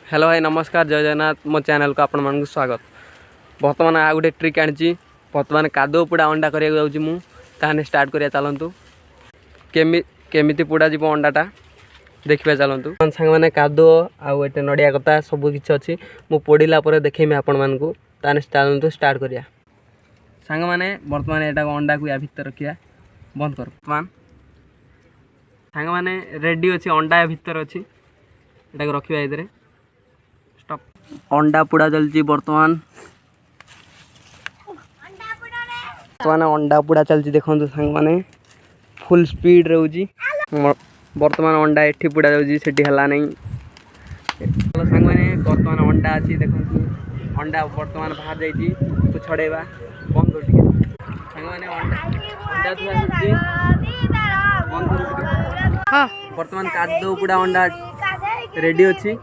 Hello भाई नमस्कार जय जगन्नाथ मो चैनल को आपण मानक स्वागत। बर्तमान आ गोटे ट्रिक आनी बर्तमान कादो पुड़ा अंडा करा जाऊँ स्टार्ट करिया चलतु केमी पुड़ा जीव अंडाटा देखिए चलतु सांग मैंने कादो आटे नड़िया कता सब किसी अच्छी मु पोड़ा देखेमी आपण मानक चलतु स्टार्ट करिया। सांग मैंने बर्तमान यहाँ अंडा को या भितर रखिया बंद कर बर्तमान सांग मैंने रेडी अच्छी अंडा या भितर अच्छी यहाँ रखा ये स्टॉप अंडा पुड़ा चलती बर्तमान अंडा पुड़ा चलती देखो सांग मैंने फुल स्पीड रोची बर्तमान अंडा एठी पुड़ा जाऊँगी सेठी हला नहीं सांग मैंने बर्तमान अंडा अच्छी देखो अंडा बर्तमान बाहर जाइए तो छड़ेवा बंद कर सांग मैंने अंडा बंद कर बर्तमान कादो पुड़ा अंडा रेडी अच्छी।